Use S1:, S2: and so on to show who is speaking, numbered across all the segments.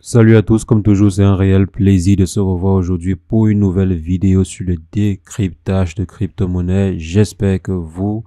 S1: Salut à tous, comme toujours, c'est un réel plaisir de se revoir aujourd'hui pour une nouvelle vidéo sur le décryptage de crypto-monnaies. J'espère que vous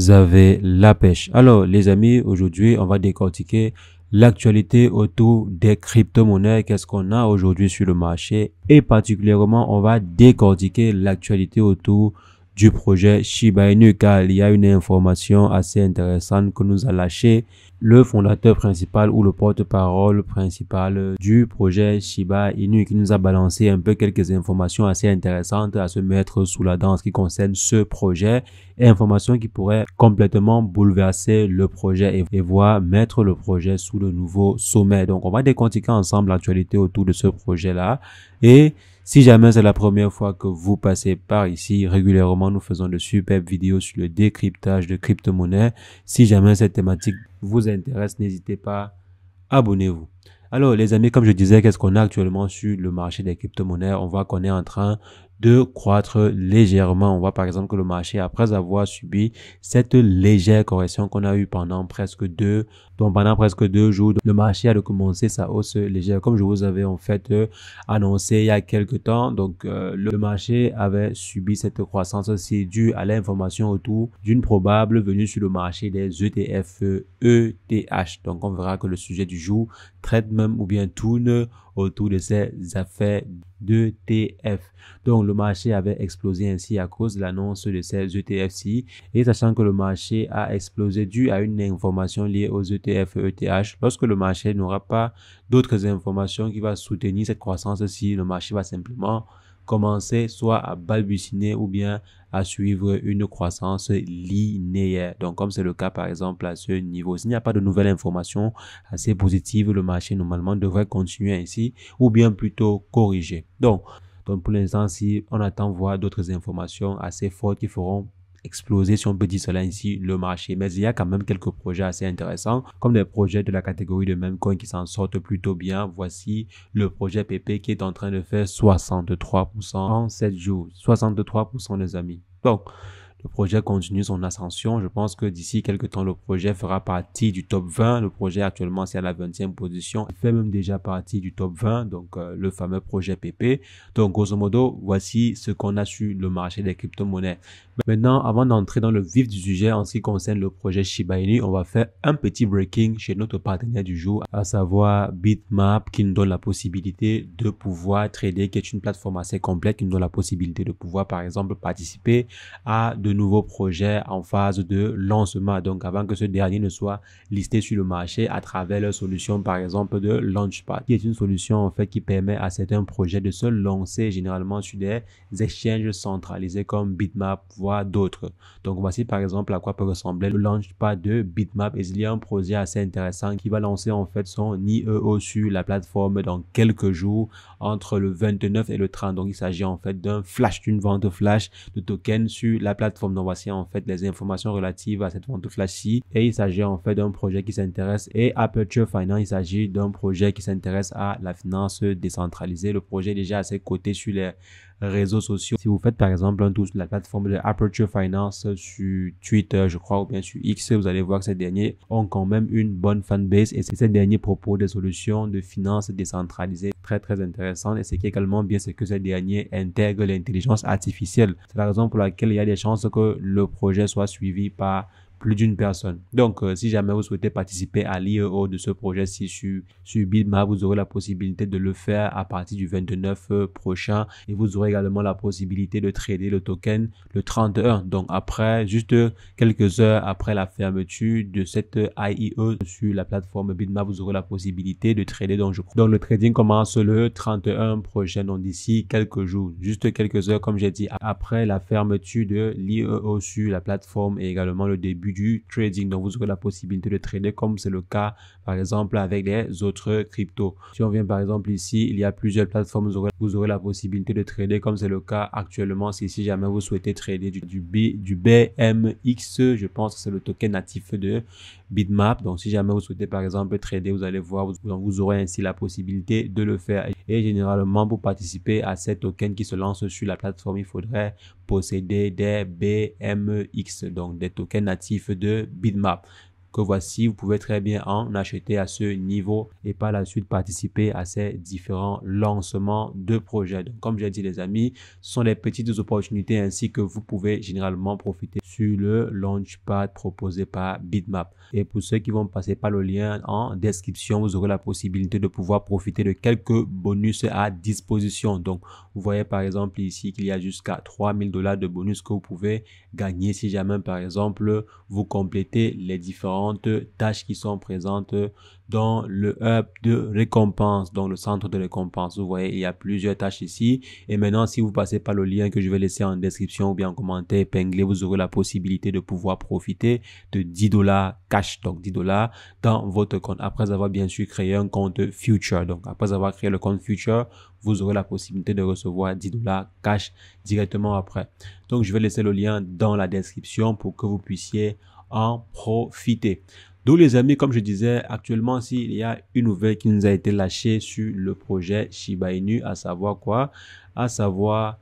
S1: avez la pêche. Alors, les amis, aujourd'hui, on va décortiquer l'actualité autour des crypto-monnaies. Qu'est-ce qu'on a aujourd'hui sur le marché? Et particulièrement, on va décortiquer l'actualité autour du projet Shiba Inu, car il y a une information assez intéressante que nous a lâché le fondateur principal ou le porte-parole principal du projet Shiba Inu, qui nous a balancé un peu quelques informations assez intéressantes à se mettre sous la dent en ce qui concerne ce projet, et informations qui pourraient complètement bouleverser le projet et voire mettre le projet sous le nouveau sommet. Donc on va décortiquer ensemble l'actualité autour de ce projet-là. Et si jamais c'est la première fois que vous passez par ici, régulièrement nous faisons de superbes vidéos sur le décryptage de crypto-monnaies. Si jamais cette thématique vous intéresse, n'hésitez pas, abonnez-vous. Alors les amis, comme je disais, qu'est-ce qu'on a actuellement sur le marché des crypto-monnaies? On voit qu'on est en train de croître légèrement. On voit par exemple que le marché, après avoir subi cette légère correction qu'on a eue pendant presque deux jours, le marché a recommencé sa hausse légère, comme je vous avais en fait annoncé il y a quelques temps. Donc le marché avait subi cette croissance-ci due à l'information autour d'une probable venue sur le marché des ETF ETH. Donc on verra que le sujet du jour traite même ou bien tourne autour de ces affaires d'ETF. Donc le marché avait explosé ainsi à cause de l'annonce de ces ETF-ci, et sachant que le marché a explosé dû à une information liée aux ETF ETH, lorsque le marché n'aura pas d'autres informations qui va soutenir cette croissance-ci, le marché va simplement commencer soit à balbutiner ou bien à suivre une croissance linéaire. Donc, comme c'est le cas par exemple à ce niveau, s'il n'y a pas de nouvelles informations assez positives, le marché normalement devrait continuer ainsi ou bien plutôt corriger. Donc pour l'instant, si on attend voir d'autres informations assez fortes qui feront exploser, si on peut dire cela ici, le marché. Mais il y a quand même quelques projets assez intéressants, comme des projets de la catégorie de Memecoin qui s'en sortent plutôt bien. Voici le projet PP qui est en train de faire 63% en 7 jours. 63% les amis. Donc, le projet continue son ascension. Je pense que d'ici quelques temps, le projet fera partie du top 20. Le projet actuellement, c'est à la 20e position. Il fait même déjà partie du top 20, donc le fameux projet PP. Donc, grosso modo, voici ce qu'on a sur le marché des crypto-monnaies. Maintenant, avant d'entrer dans le vif du sujet en ce qui concerne le projet Shiba Inu, on va faire un petit breaking chez notre partenaire du jour, à savoir Bitmap, qui nous donne la possibilité de pouvoir trader, qui est une plateforme assez complète, qui nous donne la possibilité de pouvoir, par exemple, participer à de nouveaux projets en phase de lancement. Donc, avant que ce dernier ne soit listé sur le marché à travers leur solution, par exemple, de Launchpad, qui est une solution, en fait, qui permet à certains projets de se lancer généralement sur des exchanges centralisés comme Bitmap, voire d'autres. Donc, voici, par exemple, à quoi peut ressembler le Launchpad de Bitmap. Et il y a un projet assez intéressant qui va lancer, en fait, son IEO sur la plateforme dans quelques jours, entre le 29 et le 30. Donc, il s'agit, en fait, d'une vente flash de tokens sur la plateforme. Donc, voici, en fait, les informations relatives à cette vente flash-ci. Et il s'agit, en fait, d'un projet qui s'intéresse, et Aperture Finance, il s'agit d'un projet qui s'intéresse à la finance décentralisée. Le projet est déjà assez coté sur les réseaux sociaux. Si vous faites par exemple un tour sur la plateforme de Aperture Finance sur Twitter, je crois, ou bien sur X, vous allez voir que ces derniers ont quand même une bonne fanbase, et ces derniers proposent des solutions de finance décentralisées très intéressantes. Et ce qui est également bien, c'est que ces derniers intègrent l'intelligence artificielle. C'est la raison pour laquelle il y a des chances que le projet soit suivi par plus d'une personne. Donc, si jamais vous souhaitez participer à l'IEO de ce projet-ci sur Bitmap, vous aurez la possibilité de le faire à partir du 29 prochain, et vous aurez également la possibilité de trader le token le 31. Donc, après, juste quelques heures après la fermeture de cette IEO sur la plateforme Bitmap, vous aurez la possibilité de trader. Donc, le trading commence le 31 prochain, donc d'ici quelques jours, juste quelques heures, comme j'ai dit, après la fermeture de l'IEO sur la plateforme et également le début du trading. Donc, vous aurez la possibilité de trader comme c'est le cas, par exemple, avec les autres cryptos. Si on vient, par exemple, ici, il y a plusieurs plateformes, vous aurez la possibilité de trader comme c'est le cas actuellement. Si jamais vous souhaitez trader du BMX, je pense que c'est le token natif de Bitmap. Donc, si jamais vous souhaitez, par exemple, trader, vous allez voir, vous aurez ainsi la possibilité de le faire. Et généralement, pour participer à ces tokens qui se lancent sur la plateforme, il faudrait posséder des BMX, donc des tokens natifs de Bitmap. que voici, vous pouvez très bien en acheter à ce niveau et par la suite participer à ces différents lancements de projets. Donc, comme j'ai dit les amis, ce sont des petites opportunités ainsi que vous pouvez généralement profiter sur le Launchpad proposé par Bitmap. Et pour ceux qui vont passer par le lien en description, vous aurez la possibilité de pouvoir profiter de quelques bonus à disposition. Donc, vous voyez par exemple ici qu'il y a jusqu'à $3000 de bonus que vous pouvez gagner si jamais par exemple vous complétez les différentes tâches qui sont présentes dans le hub de récompense, dans le centre de récompense. Vous voyez, il y a plusieurs tâches ici. Et maintenant, si vous passez par le lien que je vais laisser en description ou bien en commentaire épinglé, vous aurez la possibilité de pouvoir profiter de $10 cash, donc $10 dans votre compte. Après avoir bien sûr créé un compte Future. Donc, après avoir créé le compte Future, vous aurez la possibilité de recevoir $10 cash directement après. Donc, je vais laisser le lien dans la description pour que vous puissiez en profiter. Donc les amis, comme je disais, actuellement, s'il y a une nouvelle qui nous a été lâchée sur le projet Shiba Inu, à savoir quoi? À savoir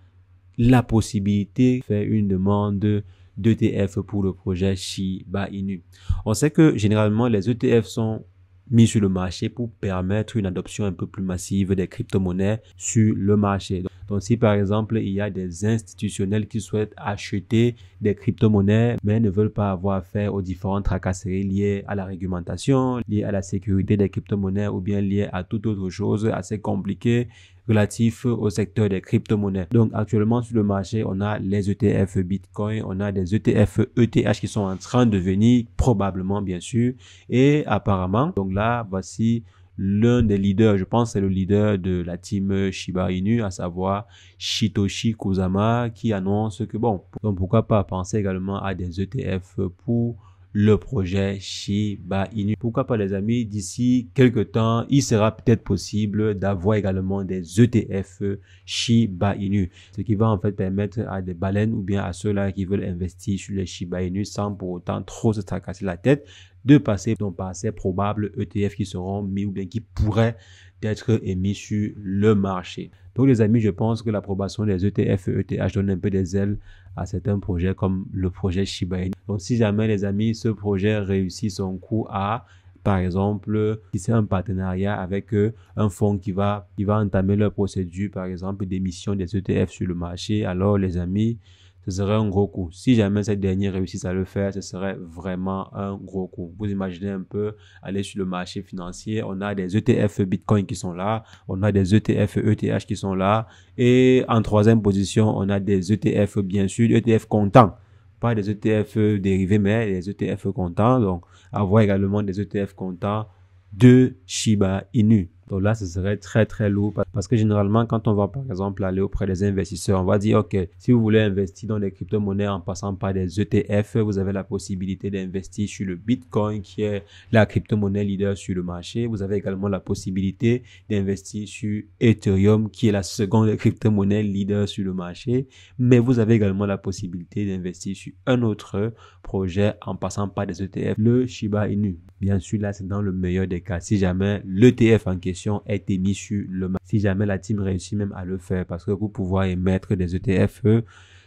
S1: la possibilité de faire une demande d'ETF pour le projet Shiba Inu. On sait que généralement, les ETF sont mis sur le marché pour permettre une adoption un peu plus massive des crypto-monnaies sur le marché. Donc, si par exemple, il y a des institutionnels qui souhaitent acheter des crypto-monnaies, mais ne veulent pas avoir affaire aux différentes tracasseries liées à la réglementation, liées à la sécurité des crypto-monnaies ou bien liées à toute autre chose assez compliquée relatif au secteur des crypto-monnaies. Donc, actuellement, sur le marché, on a les ETF Bitcoin, on a des ETF ETH qui sont en train de venir, probablement, bien sûr. Et apparemment, donc là, voici l'un des leaders, je pense c'est le leader de la team Shiba Inu, à savoir Satoshi Kusama, qui annonce que bon, donc pourquoi pas penser également à des ETF pour le projet Shiba Inu. Pourquoi pas les amis, d'ici quelques temps, il sera peut-être possible d'avoir également des ETF Shiba Inu. Ce qui va en fait permettre à des baleines ou bien à ceux-là qui veulent investir sur les Shiba Inu sans pour autant trop se tracasser la tête, de passer donc par ces probables ETF qui seront mis ou bien qui pourraient être émis sur le marché. Donc les amis, je pense que l'approbation des ETF ETH donne un peu des ailes à certains projets comme le projet Shiba Inu. Donc si jamais les amis, ce projet réussit son coup à, par exemple, si c'est un partenariat avec un fonds qui va entamer leur procédure, par exemple, d'émission des ETF sur le marché, alors les amis, ce serait un gros coup. Si jamais cette dernière réussisse à le faire, ce serait vraiment un gros coup. Vous imaginez un peu aller sur le marché financier. On a des ETF Bitcoin qui sont là. On a des ETF ETH qui sont là. Et en troisième position, on a des ETF, bien sûr, ETF comptants. Pas des ETF dérivés, mais des ETF comptants. Donc, avoir également des ETF comptants de Shiba Inu. Donc là, ce serait très très lourd parce que généralement, quand on va par exemple aller auprès des investisseurs, on va dire, OK, si vous voulez investir dans les crypto-monnaies en passant par des ETF, vous avez la possibilité d'investir sur le Bitcoin qui est la crypto-monnaie leader sur le marché. Vous avez également la possibilité d'investir sur Ethereum qui est la seconde crypto-monnaie leader sur le marché. Mais vous avez également la possibilité d'investir sur un autre projet en passant par des ETF, le Shiba Inu. Bien sûr, là, c'est dans le meilleur des cas. Si jamais l'ETF en question est émis sur le marché, si jamais la team réussit même à le faire, parce que pour pouvoir émettre des ETF,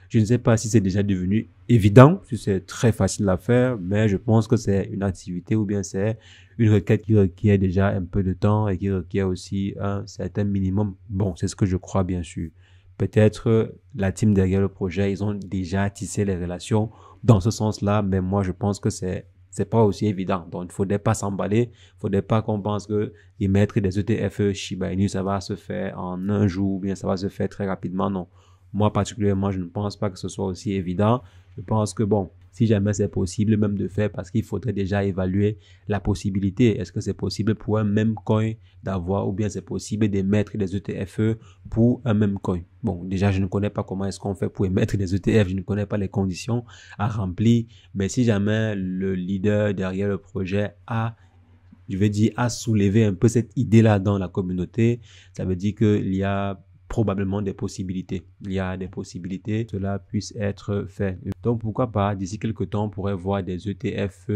S1: je ne sais pas si c'est déjà devenu évident, si c'est très facile à faire, mais je pense que c'est une activité ou bien c'est une requête qui requiert déjà un peu de temps et qui requiert aussi un certain minimum. Bon, c'est ce que je crois bien sûr. Peut-être la team derrière le projet, ils ont déjà tissé les relations dans ce sens-là, mais moi je pense que c'est pas aussi évident. Donc, il ne faudrait pas s'emballer. Il ne faudrait pas qu'on pense que émettre des ETF Shiba Inu, ça va se faire en un jour ou bien ça va se faire très rapidement. Non. Moi, particulièrement, je ne pense pas que ce soit aussi évident. Je pense que bon, si jamais c'est possible même de faire parce qu'il faudrait déjà évaluer la possibilité. Est-ce que c'est possible pour un même coin d'avoir ou bien c'est possible d'émettre des ETF pour un même coin? Bon, déjà, je ne connais pas comment est-ce qu'on fait pour émettre des ETF. Je ne connais pas les conditions à remplir. Mais si jamais le leader derrière le projet a soulevé un peu cette idée-là dans la communauté, ça veut dire qu'il y a probablement des possibilités. Il y a des possibilités que cela puisse être fait. Donc, pourquoi pas, d'ici quelques temps, on pourrait voir des ETF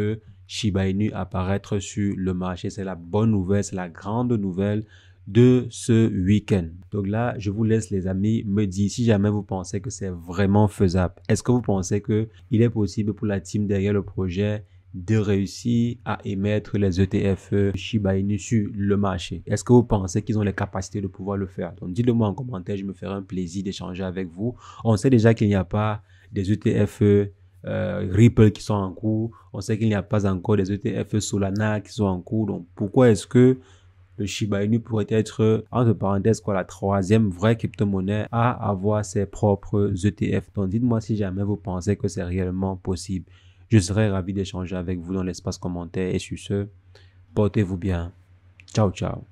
S1: Shiba Inu apparaître sur le marché. C'est la bonne nouvelle, c'est la grande nouvelle de ce week-end. Donc là, je vous laisse les amis me dire si jamais vous pensez que c'est vraiment faisable. Est-ce que vous pensez que il est possible pour la team derrière le projet de réussir à émettre les ETF Shiba Inu sur le marché? Est-ce que vous pensez qu'ils ont les capacités de pouvoir le faire? Donc dites-le moi en commentaire, je me ferai un plaisir d'échanger avec vous. On sait déjà qu'il n'y a pas des ETF Ripple qui sont en cours. On sait qu'il n'y a pas encore des ETF Solana qui sont en cours. Donc pourquoi est-ce que le Shiba Inu pourrait être, entre parenthèses, la troisième vraie crypto-monnaie à avoir ses propres ETF? Donc dites-moi si jamais vous pensez que c'est réellement possible. Je serai ravi d'échanger avec vous dans l'espace commentaire et sur ce, portez-vous bien. Ciao, ciao.